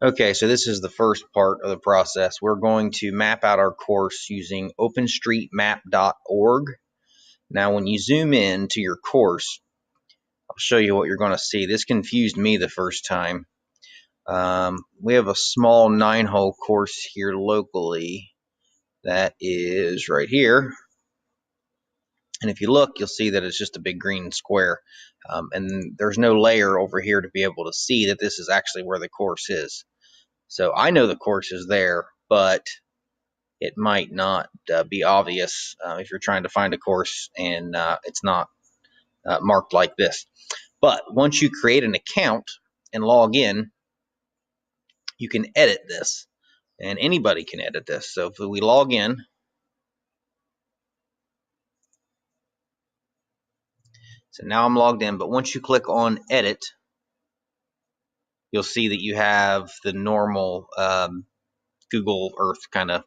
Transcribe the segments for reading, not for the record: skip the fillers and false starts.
Okay, so this is the first part of the process. We're going to map out our course using Openstreetmap.org. Now, when you zoom in to your course, I'll show you what you're going to see. This confused me the first time. We have a small 9-hole course here locally that is right here. And if you look, you'll see that it's just a big green square. And there's no layer over here to be able to see that this is actually where the course is. So I know the course is there, but it might not be obvious if you're trying to find a course and it's not marked like this. But once you create an account and log in, you can edit this, and anybody can edit this. So if we log in, so now I'm logged in, but once you click on edit, you'll see that you have the normal Google Earth kind of,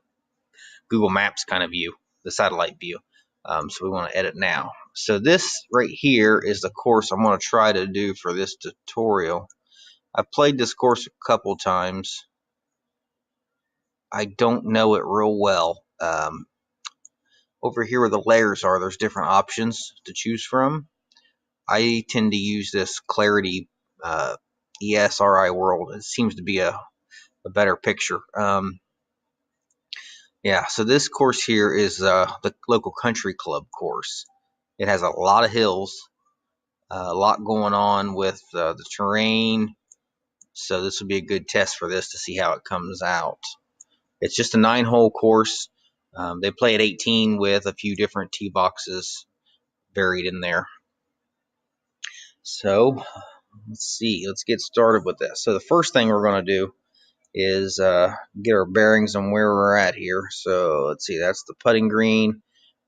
Google Maps kind of view, the satellite view. So we want to edit now. So this right here is the course I'm going to try to do for this tutorial. I've played this course a couple times. I don't know it real well. Over here where the layers are, there's different options to choose from. I tend to use this Clarity ESRI World. It seems to be a better picture. Yeah, so this course here is the local country club course. It has a lot of hills, a lot going on with the terrain. So this would be a good test for this to see how it comes out. It's just a 9-hole course. They play at 18 with a few different tee boxes buried in there. So let's see. Let's get started with this. So the first thing we're going to do is get our bearings on where we're at here. So let's see. That's the putting green.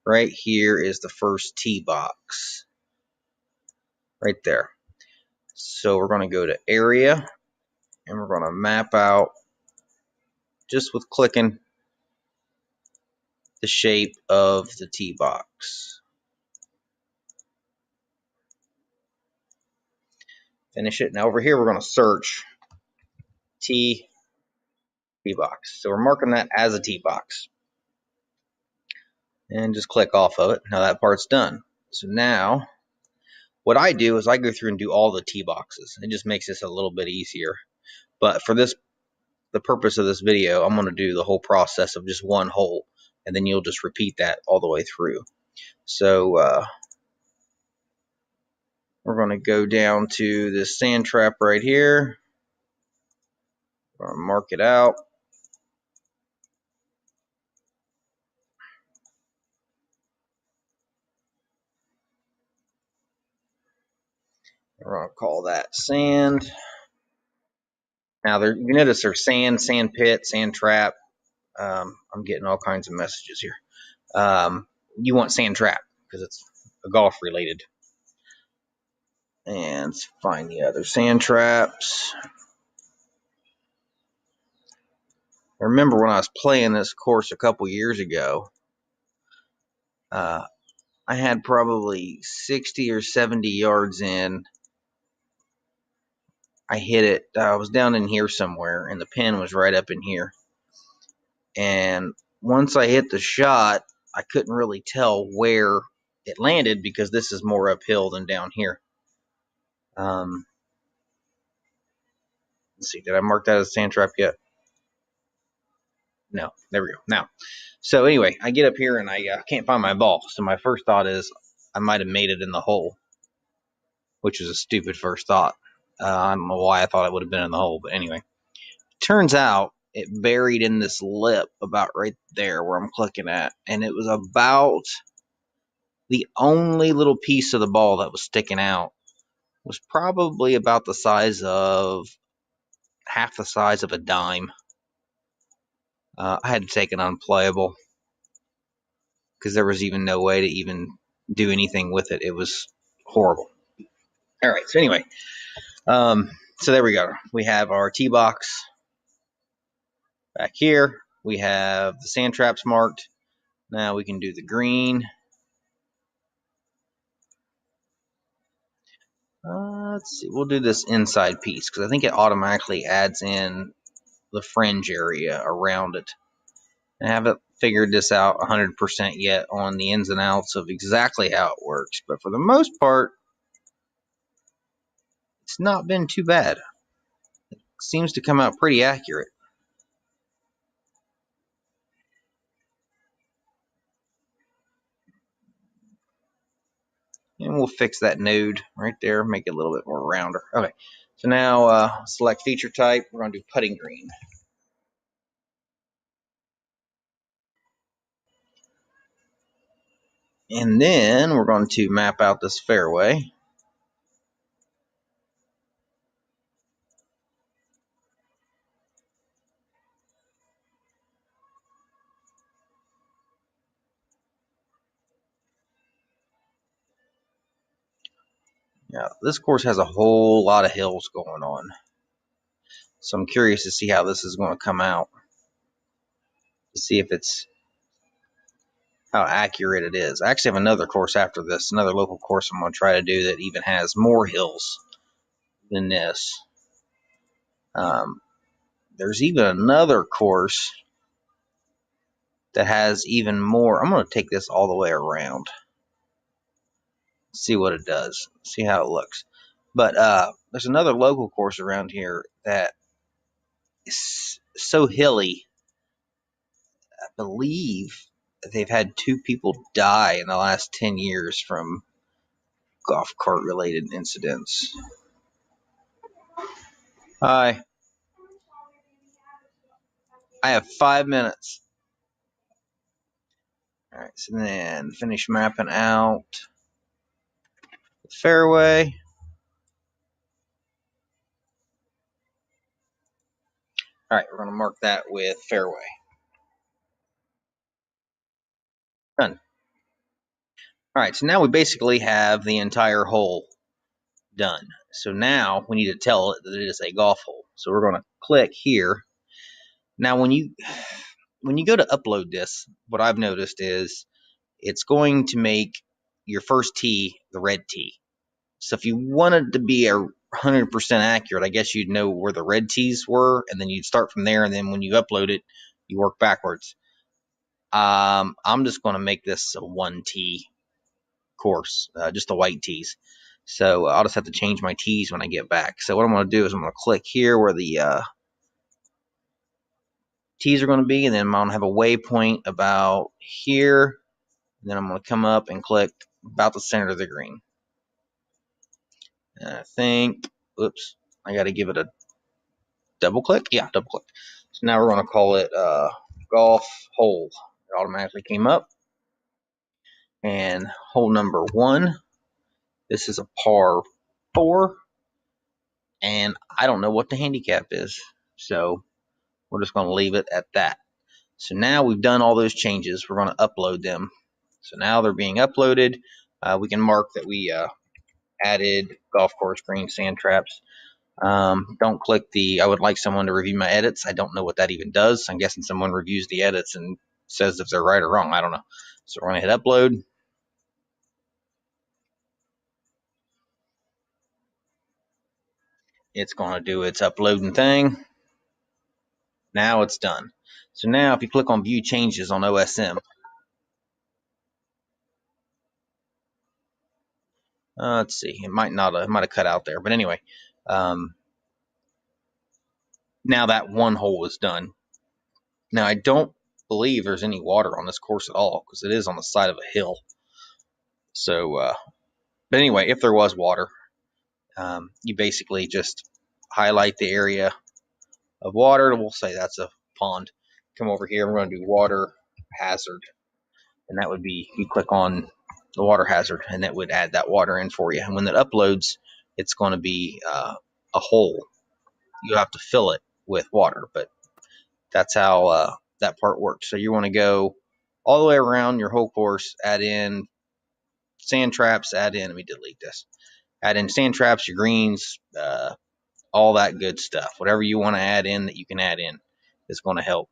Right here is the first tee box. Right there. So we're going to go to area, and we're going to map out just with clicking the shape of the tee box. Finish it. Now over here we're going to search tee box. So we're marking that as a tee box. And just click off of it. Now that part's done. So now what I do is I go through and do all the tee boxes. It just makes this a little bit easier. But for this, the purpose of this video, I'm going to do the whole process of just one hole. And then you'll just repeat that all the way through. So we're going to go down to this sand trap right here. We're going to mark it out. We're going to call that sand. Now, you notice there's sand, sand pit, sand trap. I'm getting all kinds of messages here. You want sand trap because it's golf related. And let's find the other sand traps. I remember when I was playing this course a couple years ago, I had probably 60 or 70 yards in. I hit it. I was down in here somewhere, and the pin was right up in here. And once I hit the shot, I couldn't really tell where it landed because this is more uphill than down here. Let's see, did I mark that as a sand trap yet? No, there we go. Now, so anyway, I get up here and I can't find my ball. So my first thought is I might have made it in the hole, which was a stupid first thought. I don't know why I thought it would have been in the hole, but anyway. Turns out it buried in this lip about right there where I'm clicking at. And it was about the only little piece of the ball that was sticking out was probably about the size of half the size of a dime. I had to take it unplayable because there was even no way to even do anything with it. It was horrible. All right. So anyway, so there we go. We have our tee box back here. We have the sand traps marked. Now we can do the green. Let's see. We'll do this inside piece because I think it automatically adds in the fringe area around it. I haven't figured this out 100% yet on the ins and outs of exactly how it works, but for the most part, it's not been too bad. It seems to come out pretty accurate. And we'll fix that node right there, make it a little bit more rounder. Okay, so now select feature type. We're going to do putting green. And then we're going to map out this fairway. Now, this course has a whole lot of hills going on. So I'm curious to see how this is going to come out. To see if it's how accurate it is. I actually have another course after this, another local course I'm going to try to do that even has more hills than this. There's even another course that has even more. I'm going to take this all the way around. See what it does. See how it looks. But there's another local course around here that is so hilly. I believe they've had 2 people die in the last 10 years from golf cart related incidents. Hi. I have 5 minutes. All right, so then finish mapping out the fairway. All right, we're going to mark that with fairway. Done. All right, so now we basically have the entire hole done. So now we need to tell it that it is a golf hole. So we're going to click here. Now when you go to upload this, what I've noticed is it's going to make your first tee the red tee. So if you wanted to be 100% accurate, I guess you'd know where the red tees were, and then you'd start from there, and then when you upload it, you work backwards. I'm just going to make this a 1 tee course, just the white tees. So I'll just have to change my tees when I get back. So what I'm going to do is I'm going to click here where the tees are going to be, and then I'm going to have a waypoint about here. And then I'm going to come up and click about the center of the green. And I think, oops, I got to give it a double click. Yeah, double click. So now we're going to call it golf hole. It automatically came up. And hole number 1, this is a par 4. And I don't know what the handicap is. So we're just going to leave it at that. So now we've done all those changes. We're going to upload them. So now they're being uploaded. We can mark that we added golf course green sand traps. Don't click the I would like someone to review my edits. I don't know what that even does. I'm guessing someone reviews the edits and says if they're right or wrong. I don't know. So we're going to hit upload. It's going to do its uploading thing. Now it's done. So now if you click on view changes on OSM, let's see, it might have cut out there, but anyway, now that one hole is done. Now I don't believe there's any water on this course at all because it is on the side of a hill. So, but anyway, if there was water, you basically just highlight the area of water. We'll say that's a pond. Come over here. We're going to do water hazard, and that would be you click on the water hazard, and that would add that water in for you. And when that uploads, it's going to be a hole. You have to fill it with water, but that's how that part works. So you want to go all the way around your whole course, add in sand traps, let me delete this, add in sand traps, your greens, all that good stuff. Whatever you want to add in that you can add in is going to help.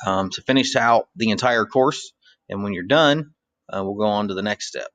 To finish out the entire course, and when you're done, we'll go on to the next step.